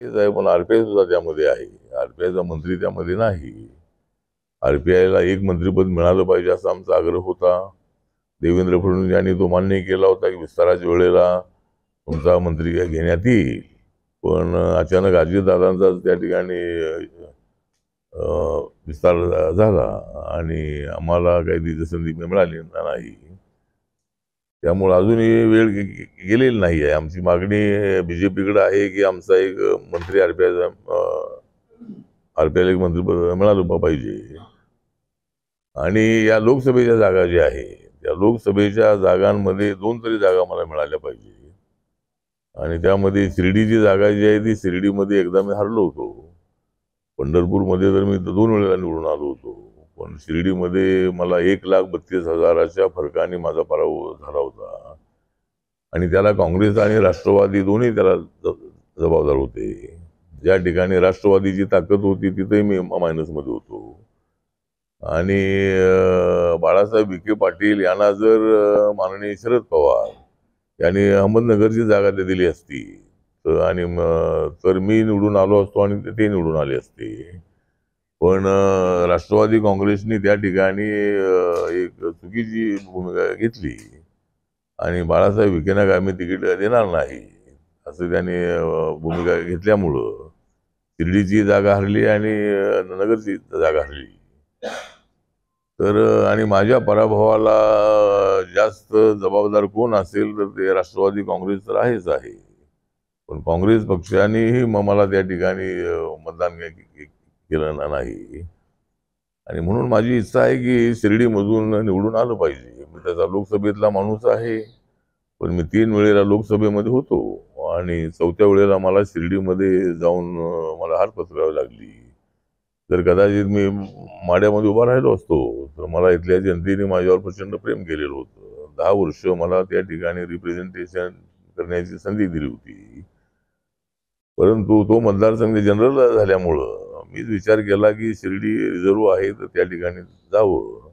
तेच आहे, पण आरपीआय सुद्धा त्यामध्ये आहे. आरपीआयचा मंत्री त्यामध्ये नाही. आरपीआयला एक मंत्रिपद मिळालं पाहिजे असा आमचा आग्रह होता. देवेंद्र फडणवीस यांनी तो मान्य केला होता की विस्ताराच्या वेळेला तुमचा मंत्री घेण्यात येईल. पण अचानक अजितदादांचा त्या ठिकाणी विस्तार झाला आणि आम्हाला काही तिथे संधी मिळाली नाही. त्यामुळे अजूनही वेळ गेलेली नाही आहे. आमची मागणी बीजेपीकडे आहे की आमचा एक मंत्री आरपीआयला एक मंत्रिपद मिळालं पाहिजे. आणि या लोकसभेच्या जागा ज्या आहे त्या लोकसभेच्या जागांमध्ये 2 तरी जागा मला मिळाल्या पाहिजे. आणि त्यामध्ये शिर्डीची जागा जी आहे ती शिर्डीमध्ये एकदा मी हरलो होतो. पंढरपूरमध्ये तर मी 2 वेळेला निवडून आलो होतो. पण शिर्डीमध्ये मला 1,32,000च्या फरकाने माझा पराभव झाला होता. आणि त्याला काँग्रेस आणि राष्ट्रवादी दोन्ही त्याला जबाबदार होते. ज्या ठिकाणी राष्ट्रवादीची ताकद होती तिथेही मी मायनसमध्ये होतो. आणि बाळासाहेब विखे पाटील यांना जर माननीय शरद पवार यांनी अहमदनगरची जागा दिली असती तर मी निवडून आलो असतो आणि ते निवडून आले असते. पण राष्ट्रवादी काँग्रेसने त्या ठिकाणी एक चुकीची भूमिका घेतली आणि बाळासाहेब विखेंना काय आम्ही तिकीट देणार नाही असं त्यांनी भूमिका घेतल्यामुळं शिर्डीची जागा हरली आणि नगरची जागा हरली. तर आणि माझ्या पराभवाला जास्त जबाबदार कोण असेल तर ते राष्ट्रवादी काँग्रेस तर आहेच आहे. पण काँग्रेस पक्षानेही मला त्या ठिकाणी मतदान केलं नाही. आणि म्हणून माझी इच्छा आहे की शिर्डीमधून निवडून आलं पाहिजे. मी त्याचा लोकसभेतला माणूस आहे. पण मी 3 वेळेला लोकसभेमध्ये होतो आणि 4थ्या वेळेला मला शिर्डीमध्ये जाऊन मला हार पत्करावी लागली. जर कदाचित मी माड्यामध्ये उभा राहिलो असतो तर मला इथल्या जनतेने माझ्यावर प्रचंड प्रेम केलेलं होतं. 10 वर्ष मला त्या ठिकाणी रिप्रेझेंटेशन करण्याची संधी दिली होती. परंतु तो मतदारसंघ जनरल झाल्यामुळं मीच विचार केला की शिर्डी रिझर्व आहे तर त्या ठिकाणी जावं.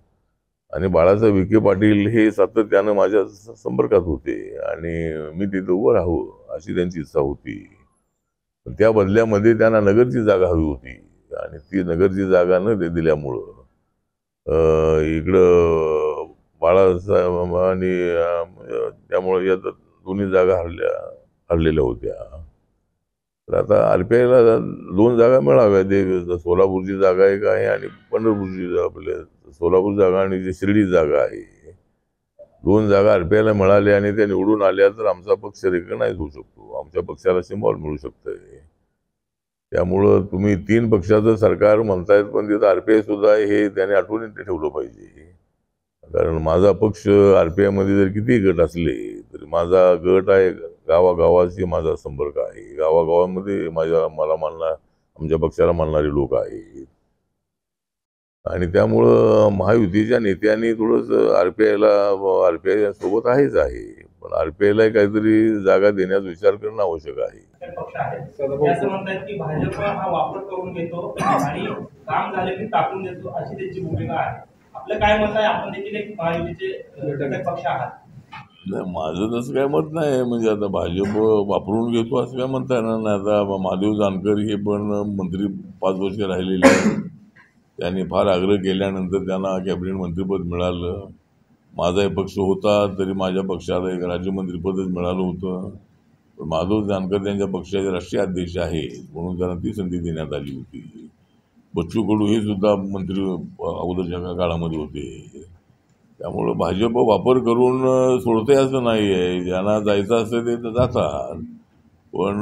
आणि बाळासाहेब विखे पाटील हे सातत्यानं माझ्या संपर्कात होते आणि मी तिथं उभं राहावं अशी त्यांची इच्छा होती. पण त्या बदल्यामध्ये त्यांना नगरची जागा हवी होती आणि ती नगरची जागा न दिल्यामुळं इकडं बाळासाहेब आणि त्यामुळे या दोन्ही जागा हरलेल्या होत्या. तर आता आरपीआयला 2 जागा मिळाव्यात. एक सोलापूरची जागा एक आहे आणि पंढरपूरची आपल्या सोलापूर जागा आणि जी शिर्डी जागा आहे. 2 जागा आरपीआयला मिळाल्या आणि त्या निवडून आल्या तर आमचा पक्ष रिकग्नाइज होऊ शकतो. आमच्या पक्षाला सिम्बॉल मिळू शकतंय. त्यामुळं तुम्ही 3 पक्षाचं सरकार म्हणतायत पण तिथं आरपीआय सुद्धा हे त्याने आठवणीत ठेवलं पाहिजे. कारण माझा पक्ष आरपीआयमध्ये जर किती गट असले तरी माझा गट आहे गावागावाशी माझा संपर्क आहे. गावागावामध्ये मला मानणार आमच्या पक्षाला मानणारे लोक आहेत. आणि त्यामुळं महायुतीच्या नेत्यांनी थोडंसं आरपीआय सोबत आहेच आहे. पण आरपीआयला काहीतरी जागा देण्याचा विचार करणं आवश्यक आहे. असं म्हणतात की भाजप हा वापर करून घेतो आणि काम झाले की टाकून देतो अशी त्यांची भूमिका आहे. आपलं काय मत आहे? आपण देखील एक महायुतीचे घटक पक्ष आहात. नाही, माझं तसं काय मत नाही. म्हणजे आता भाजप वापरून घेतो असं काय म्हणता येणार नाही. आता महादेव जानकर हे पण मंत्री 5 वर्ष राहिलेले. त्यांनी फार आग्रह केल्यानंतर त्यांना कॅबिनेट मंत्रिपद मिळालं. माझाही पक्ष होता तरी माझ्या पक्षाला एक राज्यमंत्रीपदच मिळालं होतं. पण महादेव जानकर त्यांच्या पक्षाचे राष्ट्रीय अध्यक्ष आहेत म्हणून त्यांना ती संधी देण्यात आली होती. बच्चू कडू हे सुद्धा मंत्री अगोदरच्या काळामध्ये होते. त्यामुळं भाजप वापर करून सोडते असं नाही आहे. ज्यांना जायचं असतं ते तर जातात. पण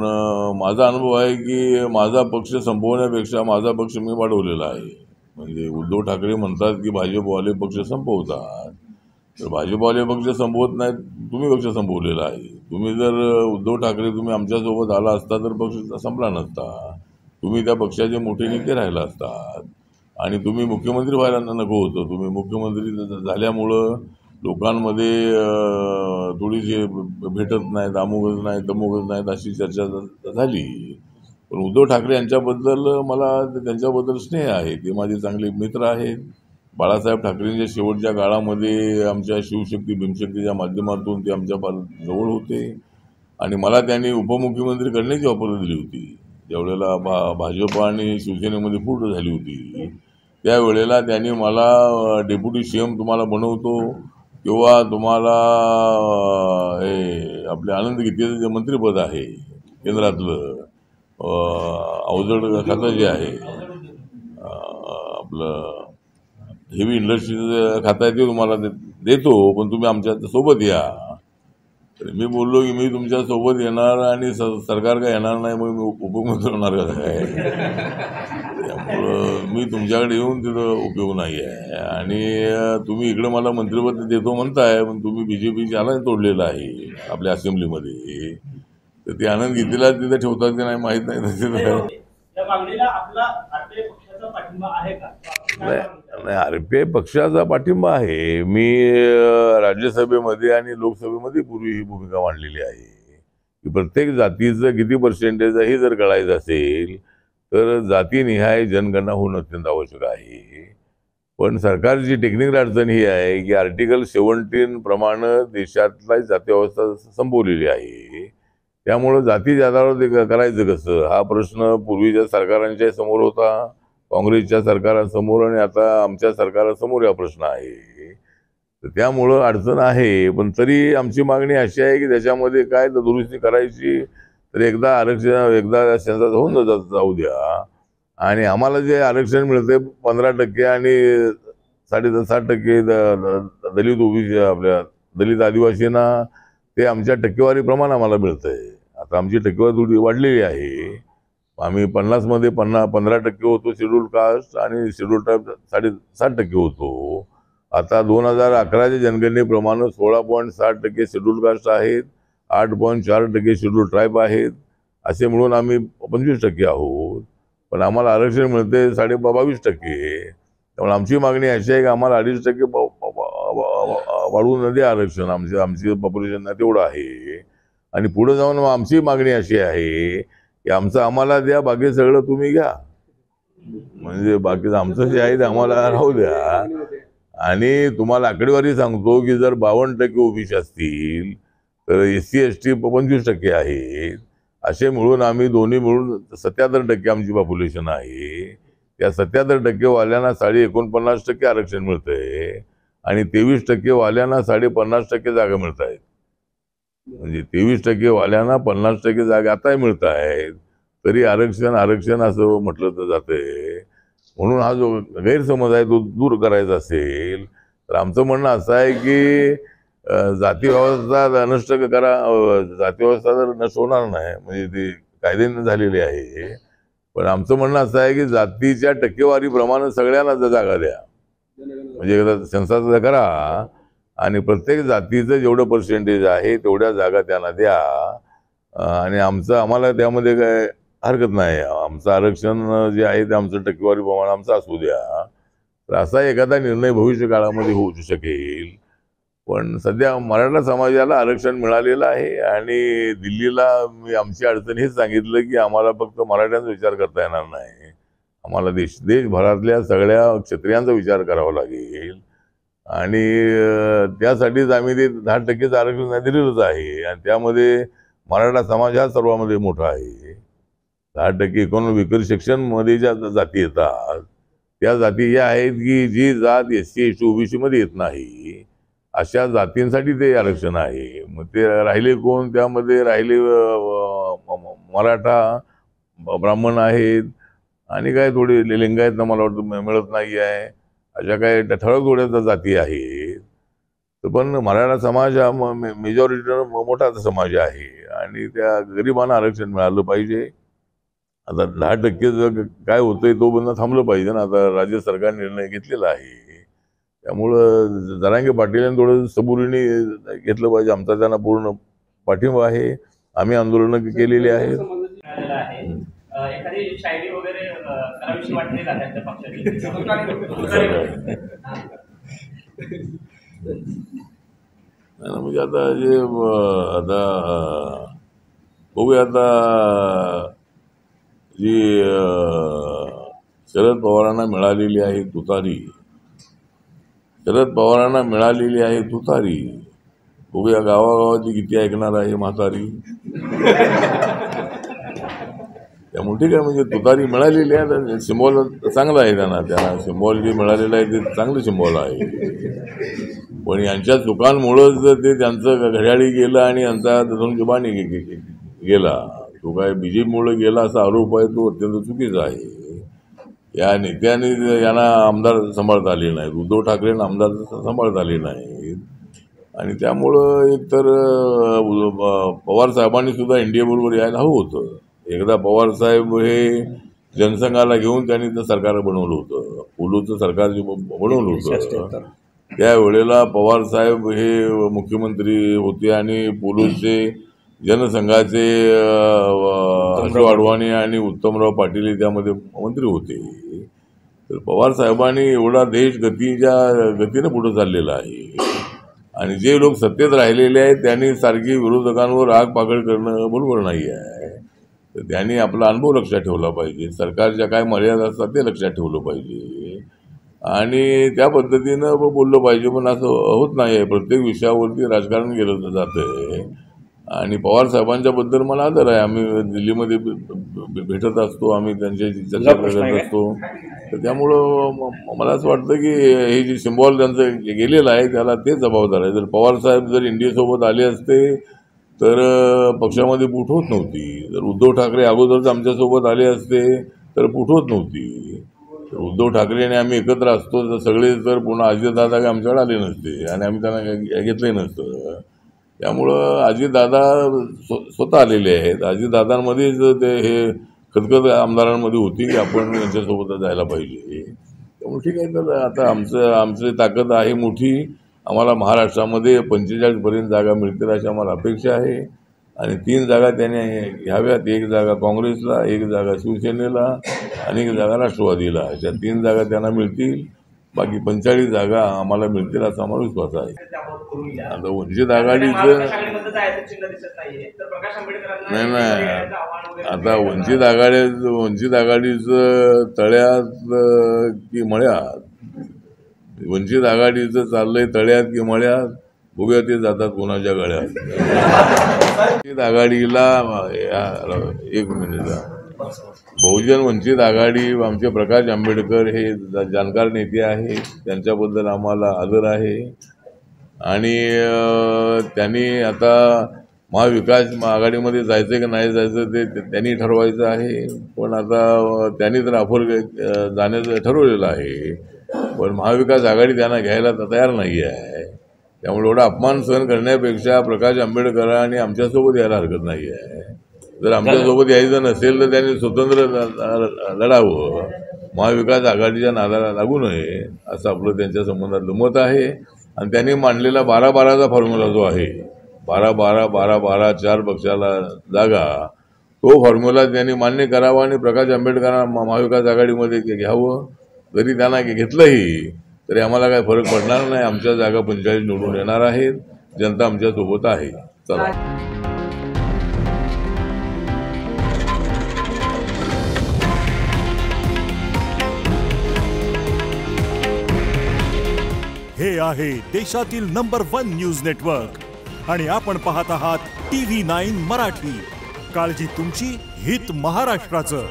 माझा अनुभव आहे की माझा पक्ष संपवण्यापेक्षा माझा पक्ष मी वाढवलेला आहे. म्हणजे उद्धव ठाकरे म्हणतात की भाजपवाले पक्ष संपवतात. तर भाजपवाले पक्ष संपवत नाहीत, तुम्ही पक्ष संपवलेला आहे. तुम्ही जर उद्धव ठाकरे तुम्ही आमच्यासोबत आला असता तर पक्ष संपला नसता. तुम्ही त्या पक्षाचे मोठे नेते राहिला असतात आणि तुम्ही मुख्यमंत्री व्हायला नको होतं. तुम्ही मुख्यमंत्री झाल्यामुळं लोकांमध्ये थोडीशी भेटत नाहीत, अमुकच नाहीत तमुकच नाहीत अशी चर्चा झाली. पण उद्धव ठाकरे यांच्याबद्दल मला त्यांच्याबद्दल स्नेह आहे. ते माझे चांगले मित्र आहेत. बाळासाहेब ठाकरेंच्या शेवटच्या काळामध्ये आमच्या शिवशक्ती भीमशक्तीच्या माध्यमातून ते आमच्या जवळ होते आणि मला त्यांनी उपमुख्यमंत्री करण्याची ऑफर दिली होती. ज्यावेळेला भाजप आणि शिवसेनेमध्ये फूट झाली होती त्यावेळेला त्यांनी मला डेप्युटी CM तुम्हाला बनवतो किंवा तुम्हाला हे आपले आनंद गीतेचं जे मंत्रिपद आहे केंद्रातलं अवजड खातं जे आहे आपलं हेवी इंडस्ट्रीचं खातं आहे ते तुम्हाला देतो, पण तुम्ही आमच्या सोबत या. तर मी बोललो की मी तुमच्या सोबत येणार आणि सरकार काय येणार नाही, मग मी उपमुख्यमंत्री होणार का काय? त्यामुळं मी तुमच्याकडे येऊन तिथं उपयोग नाही आहे. आणि तुम्ही इकडं मला मंत्रिपद देतो म्हणताय, पण तुम्ही BJPच्याला तोडलेलं आहे आपल्या असेंब्लीमध्ये. तर ते आनंद गीतेला तिथे ठेवतात की नाही माहीत नाही. या मागणीला आपला RPI पक्षाचा पाठिंबा आहे का? नाही, RPI पक्षाचा पाठिंबा आहे. मी राज्यसभेमध्ये आणि लोकसभेमध्ये पूर्वी ही भूमिका मांडलेली आहे की प्रत्येक जातीचं किती पर्सेंटेज आहे हे जर कळायचं असेल तर जातीनिहाय जनगणना होणं अत्यंत आवश्यक आहे. पण सरकारची टेक्निकल अडचण ही आहे की आर्टिकल 17 प्रमाणे देशातला जाती व्यवस्था संपवलेली आहे. त्यामुळं जातीच्या आधारावर ते करायचं कसं हा प्रश्न पूर्वीच्या सरकारांच्या समोर होता, काँग्रेसच्या सरकारांसमोर, आणि आता आमच्या सरकारासमोर हा प्रश्न आहे. तर त्यामुळं अडचण आहे. पण तरी आमची मागणी अशी आहे की त्याच्यामध्ये काय तर दुरुस्ती करायची, तर एकदा आरक्षण एकदा सेन्सस होऊन जाऊ द्या. आणि आम्हाला जे आरक्षण मिळते 15% आणि 7.5% दलित OBC आपल्या दलित आदिवासींना ते आमच्या टक्केवारीप्रमाणे आम्हाला मिळतंय. आता आमची टक्केवारी थोडी वाढलेली आहे. आम्ही 50मध्ये 15% होतो शेड्यूल कास्ट आणि शेड्यूल ट्राईब 7.5% होतो. आता 2011च्या जनगणनेप्रमाणे 16.7% शेड्यूल कास्ट आहेत, 8.4% शेड्यूल ट्राईब आहेत. असे मिळून आम्ही 25% आहोत. पण आम्हाला आरक्षण मिळते 22.5%. त्यामुळे आमची मागणी अशी आहे की आम्हाला 2.5% वाढवून द्या आरक्षण. आमची पॉप्युलेशन तेवढं आहे. आणि पुढे जाऊन आमची मागणी अशी आहे की आमचं आम्हाला द्या, बाकी सगळं तुम्ही घ्या. म्हणजे बाकी आमचं जे आहे ते आम्हाला राहू द्या. आणि तुम्हाला आकडेवारी सांगतो की जर 52% OBC असतील तर SC ST 25% आहेत. असे मिळून आम्ही दोन्ही मिळून 77% आमची पॉप्युलेशन आहे. त्या 77% वाल्यांना 49.5% आरक्षण मिळतंय आणि 23% वाल्यांना 50.5% जागा मिळत आहेत. म्हणजे 23% वाल्यांना 50% जागा आताही मिळत आहेत. तरी आरक्षण असं म्हटलं तर जातंय. म्हणून हा जो गैरसमज आहे तो दूर करायचा असेल तर आमचं म्हणणं असं आहे की जाती व्यवस्था नष्ट करा. जाती व्यवस्था जर नष्ट होणार नाही, म्हणजे ती कायद्याने झालेली आहे. पण आमचं म्हणणं असं आहे की जातीच्या टक्केवारीप्रमाणे सगळ्यांना जागा द्या. म्हणजे एकदा सेन्सस करा आणि प्रत्येक जातीचं जेवढं पर्सेंटेज आहे तेवढ्या जागा त्यांना द्या. आणि आम्हाला त्यामध्ये काय हरकत नाही. आमचं आरक्षण जे आहे ते आमचं टक्केवारीप्रमाणे आमचं असू द्या. तर असा एखादा निर्णय भविष्य काळामध्ये होऊ शकेल. पण सध्या मराठा समाजाला आरक्षण मिळालेलं आहे. आणि दिल्लीला मी आमची अडचण हेच सांगितलं की आम्हाला फक्त मराठ्यांचा विचार करता येणार नाही, आम्हाला देशभरातल्या सगळ्या क्षत्रियांचा विचार करावा लागेल. आणि त्यासाठीच आम्ही ते 10% आरक्षण दिलेलंच आहे. आणि त्यामध्ये मराठा समाज हा सर्वांमध्ये मोठा आहे. 10% इकॉनॉमिक विकर सेक्शनमध्ये ज्या जाती येतात त्या जाती या आहेत की जी जात SC ST OBC मध्ये येत नाही, अशा जातींसाठी ते आरक्षण आहे. मग ते राहिले कोण? त्यामध्ये राहिले मराठा, ब्राह्मण आहेत आणि काय थोडी लिंगायत मला वाटतं मिळत नाही आहे. अशा काही ठळक थोड्या जाती आहेत. पण मराठा समाज हा मेजॉरिटी मोठा समाज आहे आणि त्या गरिबांना आरक्षण मिळालं पाहिजे. आता 10% काय होतंय तो बंद थांबलं पाहिजे ना. आता राज्य सरकार निर्णय घेतलेला आहे. त्यामुळं जरांगे पाटील थोडं सबुरीने घेतलं पाहिजे. आमचा त्यांना पूर्ण पाठिंबा आहे. आम्ही आंदोलनं केलेली आहेत. एखादी शायरी वगैरे करावीशी वाटते का त्यांच्या पक्षाची? म्हणजे आता जे आता बघूया आता जी शरद पवारांना मिळालेली आहे तुतारी, शरद पवारांना मिळालेली आहे तुतारी. बघूया गावागावाची किती ऐकणार आहे म्हातारी. त्यामुळे ठीक आहे, म्हणजे तुतारी मिळालेली आहे, सिम्बॉल चांगला आहे त्यांना सिम्बॉल जे मिळालेलं आहे ते चांगलं सिम्बॉल आहे. पण यांच्या चुकांमुळं ते त्यांचं घड्याळी गेलं आणि यांचा धनुष्यबाणी गेला. तो काय बीजेपीमुळे गेला असा आरोप आहे, तो अत्यंत चुकीचा आहे. या नेत्याने यांना आमदार सांभाळता आले नाहीत, उद्धव ठाकरेंना आमदार सांभाळता आले नाहीत आणि त्यामुळं एकतर पवार साहेबांनी सुद्धा इंडियाबरोबर यायला हवं होतं. एकदा पवार साहेब हे जनसंघाला घेऊन त्यांनी तर सरकार बनवलं होतं, पुलूचं सरकार जे बनवलं होतं त्यावेळेला पवार साहेब हे मुख्यमंत्री होते आणि पुलूचे जनसंघाचे अशोक अडवाणी आणि उत्तमराव पाटील हे त्यामध्ये मंत्री होते. तर पवार साहेबांनी एवढा देश गतीने पुढे चाललेला आहे आणि जे लोक सत्तेत राहिलेले आहेत त्यांनी सारखी विरोधकांवर आग पाकड करणं बरोबर नाही आहे. तर त्यांनी आपला अनुभव लक्षात ठेवला पाहिजे, सरकारच्या काय मर्यादा असतात ते लक्षात ठेवलं पाहिजे आणि त्या पद्धतीनं बोललं पाहिजे. पण असं होत नाही आहे, प्रत्येक विषयावरती राजकारण केलं जातं आणि पवार साहेबांच्या बद्दल मला आदर आहे. आम्ही दिल्लीमध्ये भेटत असतो, आम्ही त्यांच्याशी चर्चा करत असतो. तर त्यामुळं मला असं वाटतं की हे जे सिम्बॉल त्यांचं गेलेलं आहे त्याला ते जबाबदार आहे. जर पवार साहेब जर इंडियासोबत आले असते तर पक्षामध्ये फूट होत नव्हती. जर उद्धव ठाकरे अगोदरच आमच्यासोबत आले असते तर फूट होत नव्हती. तर उद्धव ठाकरे आणि आम्ही एकत्र असतो तर सगळे तर पुन्हा अजितदादा काही आमच्याकडे आले नसते आणि आम्ही त्यांना घेतले नसतं. त्यामुळं अजितदादा स्वतः आलेले आहेत. अजितदादांमध्येच ते हे खदखद आमदारांमध्ये होती की आपण यांच्यासोबत जायला पाहिजे. त्यामुळे ठीक आहे, तर आता आमची ताकद आहे मोठी. आम्हाला महाराष्ट्रामध्ये 45पर्यंत जागा मिळतील अशी आम्हाला अपेक्षा आहे आणि 3 जागा त्याने घ्याव्यात. 1 जागा काँग्रेसला, 1 जागा शिवसेनेला आणि 1 जागा राष्ट्रवादीला. अशा 3 जागा त्यांना मिळतील. बाकी 45 जागा आम्हाला मिळतील असा आम्हाला विश्वास आहे. आता वंचित आघाडीचं नाही, आता वंचित आघाडीचं तळ्यात की मळ्यात, वंचित आघाडीचं चाललंय तळ्यात की मळ्यात, बघूया ते जातात कोणाच्या गळ्यात. वंचित आघाडीला 1 मिनिट, बहुजन वंचित आघाडी आमचे प्रकाश आंबेडकर हे जाणकार नेते आहे, त्यांच्याबद्दल आम्हाला आदर आहे आणि त्यांनी आता महाविकास आघाडीमध्ये जायचं की नाही जायचं ते त्यांनी ठरवायचं आहे. पण आता त्यांनी तर ऑफर जाण्याचं ठरवलेलं आहे, पण महाविकास आघाडी त्यांना घ्यायला तयार नाही आहे. त्यामुळे एवढा अपमान सहन करण्यापेक्षा प्रकाश आंबेडकरांनी आमच्यासोबत यायला हरकत नाही आहे. जर आमच्यासोबत यायचं नसेल तर त्यांनी स्वतंत्र लढावं, महाविकास आघाडीच्या नादाला लागू नये असं आपलं त्यांच्या संबंधातलं मत आहे. आणि त्यांनी मांडलेला 12-12चा फॉर्म्युला जो आहे, 12-12-12-12 4 पक्षाला जागा, तो फॉर्म्युला त्यांनी मान्य करावा आणि प्रकाश आंबेडकरांना महाविकास आघाडीमध्ये घ्यावं. जरी त्यांना घेतलंही तरी आम्हाला काही फरक पडणार नाही. आमच्या जागा 45 निवडून येणार आहेत, जनता आमच्यासोबत आहे. चला. हे आहे देशातील नंबर 1 न्यूज नेटवर्क आणि आपण पाहत आहात TV9 मराठी. काळजी तुमची, हित महाराष्ट्राचं.